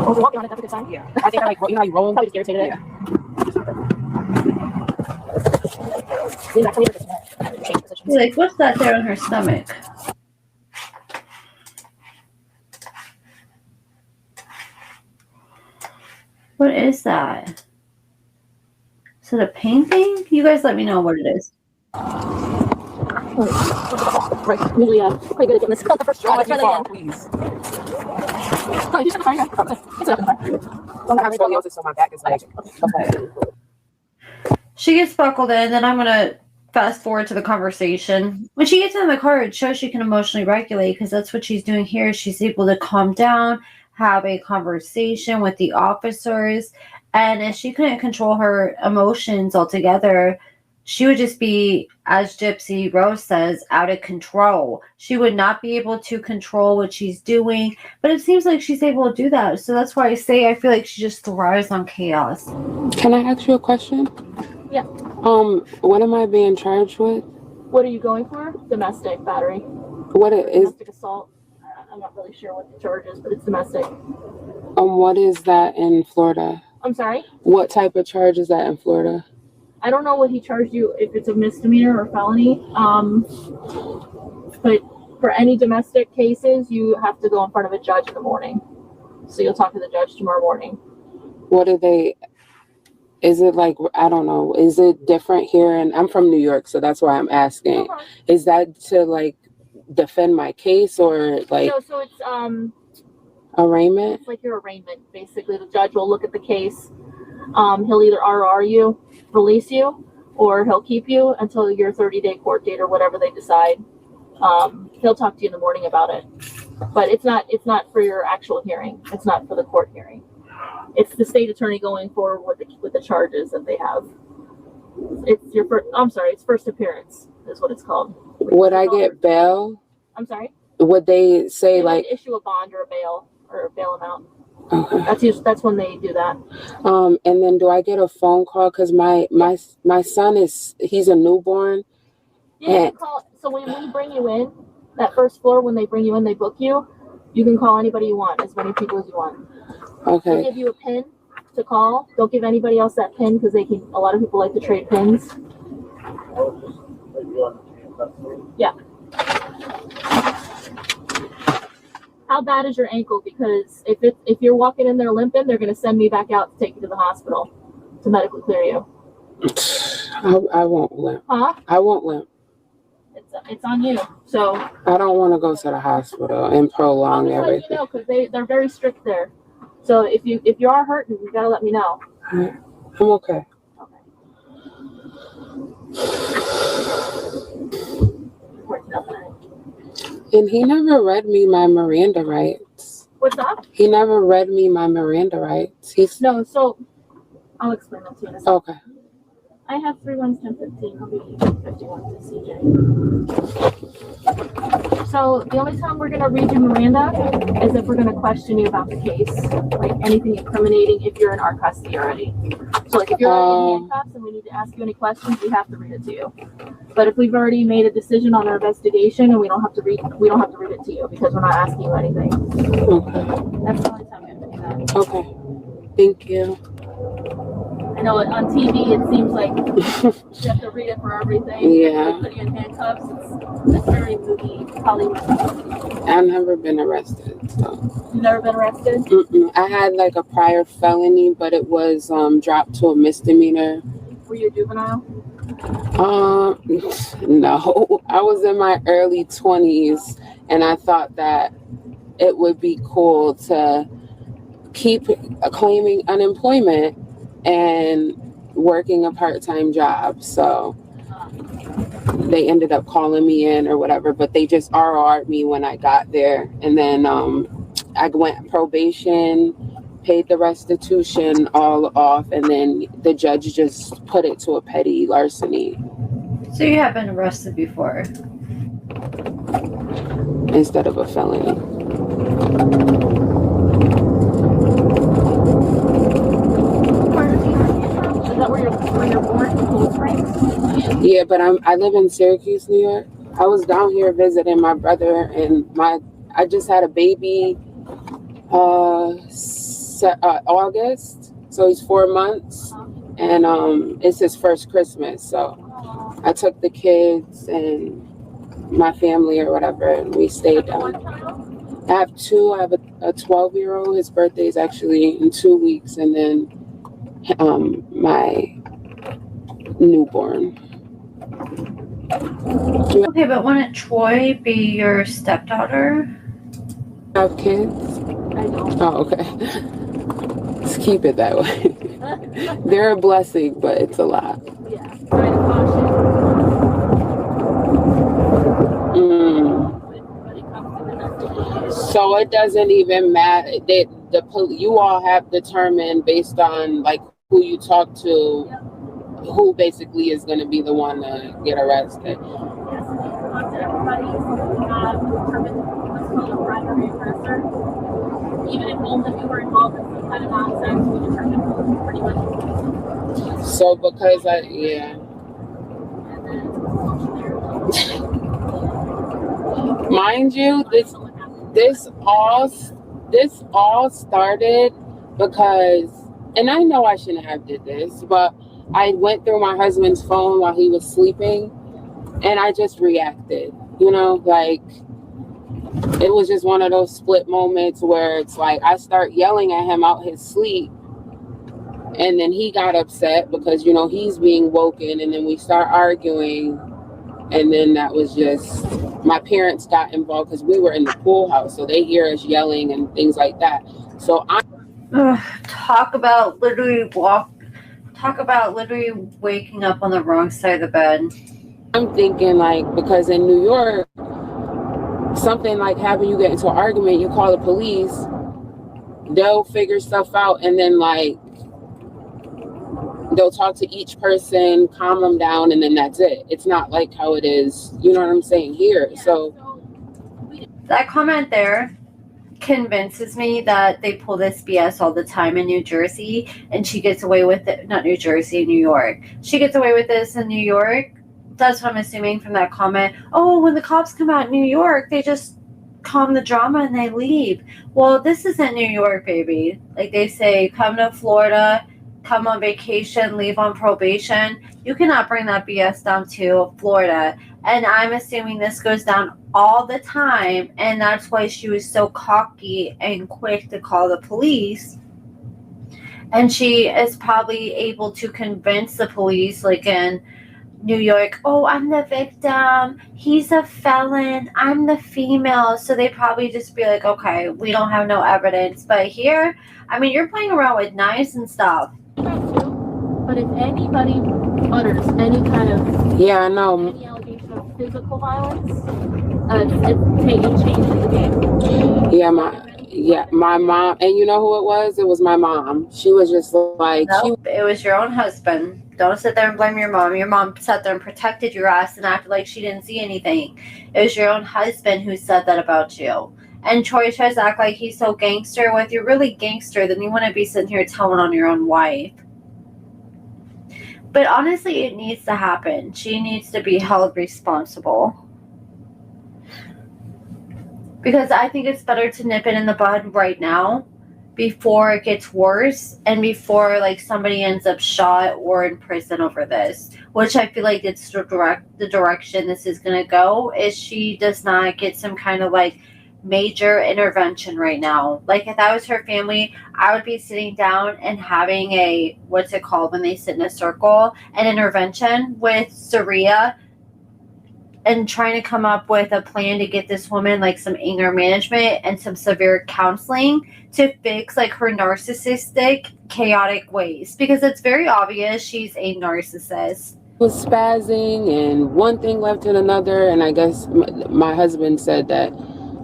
Oh, you're walking on it. That's a good sign. Yeah. I think I like, you know how you roll? Probably just irritated it. Yeah. Like, what's that there on her stomach? What is that? Is it a painting? You guys let me know what it is. Right. Usually, pretty good at getting this the first try. Let's try that again. Please. Oh, you should have it's up in the car. Don't have scoliosis, so my back is like. Okay. She gets buckled in, then I'm going to fast forward to the conversation. When she gets in the car, it shows she can emotionally regulate because that's what she's doing here. She's able to calm down, have a conversation with the officers. And if she couldn't control her emotions altogether, she would just be, as Gypsy Rose says, out of control. She would not be able to control what she's doing, but it seems like she's able to do that. So that's why I say I feel like she just thrives on chaos. Can I ask you a question? Yeah. What am I being charged with? What are you going for? Domestic battery. What it is? Domestic assault. I'm not really sure what the charge is, but it's domestic. What is that in Florida? I'm sorry? What type of charge is that in Florida? I don't know what he charged you, if it's a misdemeanor or felony. But for any domestic cases, you have to go in front of a judge in the morning. So you'll talk to the judge tomorrow morning. What are they? Is it like, I don't know, is it different here? And I'm from New York, so that's why I'm asking. Okay. Is that to like defend my case or like? No, so it's arraignment? It's like your arraignment. Basically, the judge will look at the case. He'll either RR you, release you, or he'll keep you until your 30-day court date or whatever they decide. He'll talk to you in the morning about it. But it's not for your actual hearing. It's not for the court hearing. It's the state attorney going forward with the charges that they have. It's your first, it's first appearance is what it's called. Would I get bail? I'm sorry? Would they say They like would issue a bond or a bail amount. Okay. That's when they do that. And then do I get a phone call? Because my son he's a newborn. Yeah, you can call. So when we bring you in, that first floor, when they bring you in, they book you. You can call anybody you want, as many people as you want. Okay. They'll give you a pin to call. Don't give anybody else that pin because a lot of people like to trade pins. Yeah. How bad is your ankle? Because if you're walking in there limping, they're going to send me back out to take you to the hospital to medically clear you. I won't limp. Huh? I won't limp. It's on you. So I don't want to go to the hospital and prolong everything. You know, because they're very strict there. So if you are hurting, you gotta let me know. I'm okay. And he never read me my Miranda rights. What's up? He never read me my Miranda rights. No, so I'll explain that to you in a second. Okay. I have 3-1-10-15. I'll be 51 to CJ. So the only time we're gonna read you Miranda is if we're gonna question you about the case, like anything incriminating if you're in our custody already. So like if you're already in handcuffs and we need to ask you any questions, we have to read it to you. But if we've already made a decision on our investigation and we don't have to read it to you because we're not asking you anything. Okay. That's the only time we have to do that. Okay. Thank you. I know on TV it seems like you have to read it for everything. Yeah. They put you in handcuffs. It's very movie Hollywood. I've never been arrested. So. You've never been arrested? Mm-mm. I had like a prior felony, but it was dropped to a misdemeanor. Were you a juvenile? No. I was in my early 20s, and I thought that it would be cool to keep claiming unemployment and working a part-time job. So they ended up calling me in or whatever, but they just RR'd me when I got there. And then I went probation, paid the restitution all off, and then the judge just put it to a petty larceny. So you have been arrested before? Instead of a felony. Is that where you're born in Cold Springs? Yeah, but I live in Syracuse, New York. I was down here visiting my brother, and I just had a baby August, so he's 4 months, and it's his first Christmas. So I took the kids and my family or whatever, and we stayed down. I have two. I have a 12-year-old. His birthday is actually in 2 weeks, and then my newborn. Okay, but wouldn't Troy be your stepdaughter? Have kids? I don't. Oh, okay. Let's keep it that way. They're a blessing, but it's a lot. Yeah. Try to caution. So it doesn't even matter that you all have determined based on like who you talk to who basically is going to be the one to get arrested. Even if both of you were involved in some kind of nonsense, we determined pretty much. So because yeah. Mind you, this all started because, and I know I shouldn't have did this, but I went through my husband's phone while he was sleeping, and I just reacted. You know, like it was just one of those split moments where it's like I start yelling at him out his sleep, and then he got upset because, you know, he's being woken, and then we start arguing, and then that was just, my parents got involved because we were in the pool house, so they hear us yelling and things like that. So talk about literally waking up on the wrong side of the bed. I'm thinking, like, because in New York, something like having you get into an argument, you call the police, they'll figure stuff out, and then like they'll talk to each person, calm them down, and then that's it. It's not like how it is, you know what I'm saying, here. So that comment there convinces me that they pull this BS all the time in New Jersey, and she gets away with it. Not New Jersey, New York. She gets away with this in New York. That's what I'm assuming from that comment. Oh, when the cops come out in New York, they just calm the drama and they leave. Well, this isn't New York, baby. Like they say, come to Florida, come on vacation, leave on probation. You cannot bring that BS down to Florida. And I'm assuming this goes down all the time, and that's why she was so cocky and quick to call the police. And she is probably able to convince the police, like in New York, oh, I'm the victim, he's a felon, I'm the female. So they probably just be like, okay, we don't have no evidence. But here, I mean, you're playing around with knives and stuff. But if anybody utters any kind of any allegation of physical violence, it changes the game. My mom, and you know who it was? It was my mom. She was just like, nope, it was your own husband. Don't sit there and blame your mom. Your mom sat there and protected your ass and acted like she didn't see anything. It was your own husband who said that about you. And Troy tries to act like he's so gangster. Well, if you're really gangster, then you wouldn't be sitting here telling on your own wife. But honestly, it needs to happen. She needs to be held responsible. Because I think it's better to nip it in the bud right now before it gets worse and before like somebody ends up shot or in prison over this, which I feel like it's the direction this is going to go, is she does not get some kind of like major intervention right now. Like if that was her family, I would be sitting down and having a, what's it called when they sit in a circle, an intervention with Zeruiah, and trying to come up with a plan to get this woman like some anger management and some severe counseling to fix like her narcissistic, chaotic ways, because it's very obvious she's a narcissist. Was spazzing and one thing led to another, and I guess my husband said that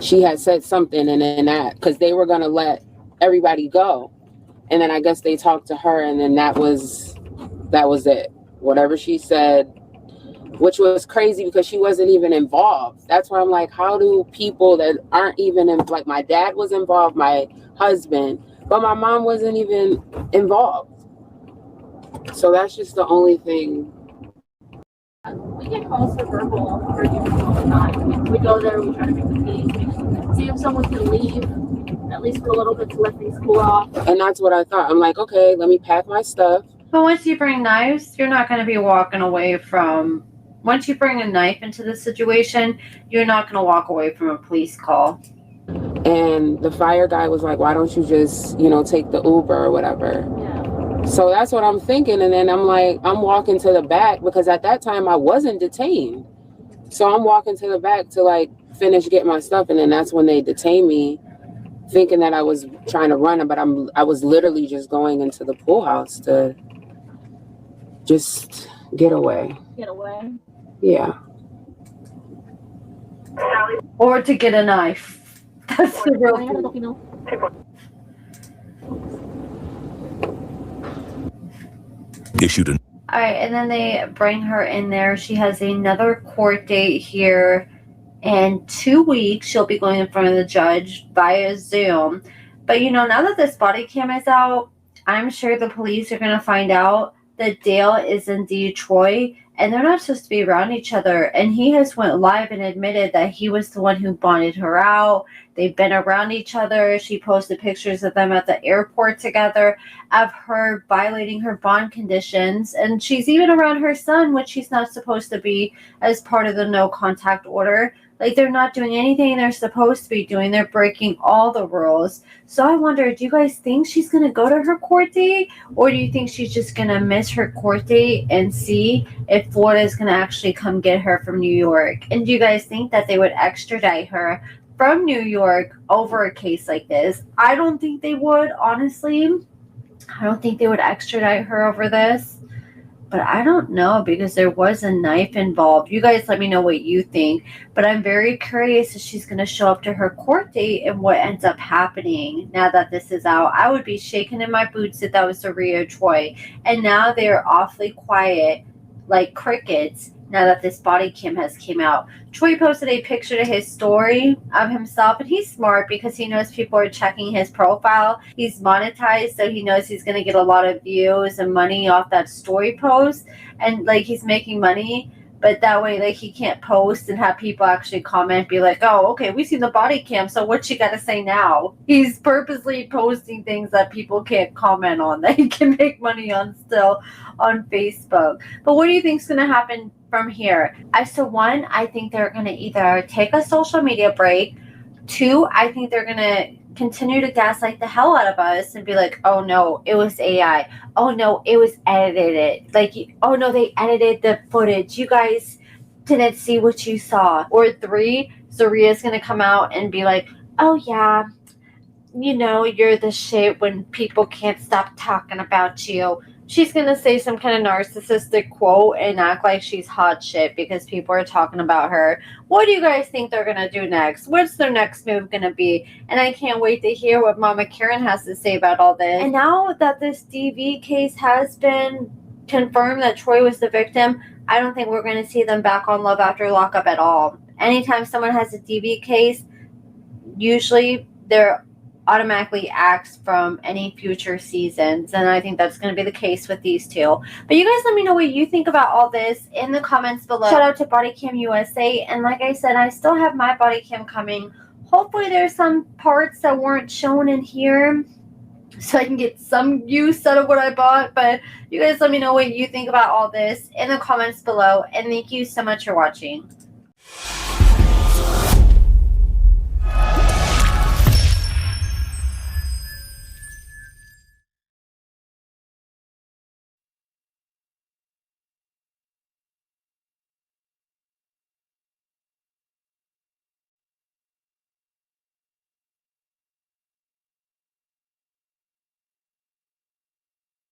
she had said something, and then that, because they were going to let everybody go, and then I guess they talked to her, and then that was it. Whatever she said, which was crazy because she wasn't even involved. That's why I'm like, how do people that aren't even like my dad was involved, my husband, but my mom wasn't even involved. So that's just the only thing. We get calls for verbal arguments all the time. We go there, we try to make the peace, see if someone can leave, at least for a little bit to let things cool off. And that's what I thought. I'm like, okay, let me pack my stuff. But once you bring knives, you're not going to be walking away from... Once you bring a knife into the situation, you're not going to walk away from a police call. And the fire guy was like, why don't you just, take the Uber or whatever? Yeah. So that's what I'm thinking. And then I'm like, I'm walking to the back because at that time I wasn't detained. So I'm walking to the back to like finish getting my stuff. And then that's when they detain me, thinking that I was trying to run, but I was literally just going into the pool house to just get away. Get away? Yeah. Or to get a knife. That's the real thing. Issued an... All right, and then they bring her in there. She has another court date here in 2 weeks. She'll be going in front of the judge via Zoom. But now that this body cam is out, I'm sure the police are going to find out that Dale is indeed Troy, and they're not supposed to be around each other. And he has went live and admitted that he was the one who bonded her out. They've been around each other. She posted pictures of them at the airport together, of her violating her bond conditions. And she's even around her son, which she's not supposed to be, as part of the no contact order. Like, they're not doing anything they're supposed to be doing. They're breaking all the rules. So I wonder, do you guys think she's going to go to her court date? Or do you think she's just going to miss her court date and see if Florida is going to actually come get her from New York? And do you guys think that they would extradite her from New York over a case like this? I don't think they would, honestly. I don't think they would extradite her over this. But I don't know, because there was a knife involved. You guys let me know what you think. But I'm very curious if she's going to show up to her court date and what ends up happening now that this is out. I would be shaking in my boots if that was Zeruiah Troy. And now they're awfully quiet, like crickets, now that this body cam has came out. Troy posted a picture to his story of himself, and he's smart because he knows people are checking his profile. He's monetized, so he knows he's going to get a lot of views and money off that story post, and like he's making money. But that way, like, he can't post and have people actually comment, be like, oh, okay, we've seen the body cam, so what you got to say now? He's purposely posting things that people can't comment on, that he can make money on still on Facebook. But what do you think is going to happen from here? So one, I think they're going to either take a social media break. Two, I think they're going to continue to gaslight the hell out of us and be like, oh no, it was AI. Oh no, it was edited. Like, oh no, they edited the footage. You guys didn't see what you saw. Or three, Zeruiah's going to come out and be like, oh yeah, you're the shit when people can't stop talking about you. She's going to say some kind of narcissistic quote and act like she's hot shit because people are talking about her. What do you guys think they're going to do next? What's their next move going to be? And I can't wait to hear what Mama Karen has to say about all this. And now that this DV case has been confirmed that Troy was the victim, I don't think we're going to see them back on Love After Lockup at all. Anytime someone has a DV case, usually they're automatically axed from any future seasons, and I think that's going to be the case with these two. But you guys let me know what you think about all this in the comments below. Shout out to Bodycam USA, and like I said, I still have my bodycam coming. Hopefully there's some parts that weren't shown in here so I can get some use out of what I bought. But you guys let me know what you think about all this in the comments below, and thank you so much for watching.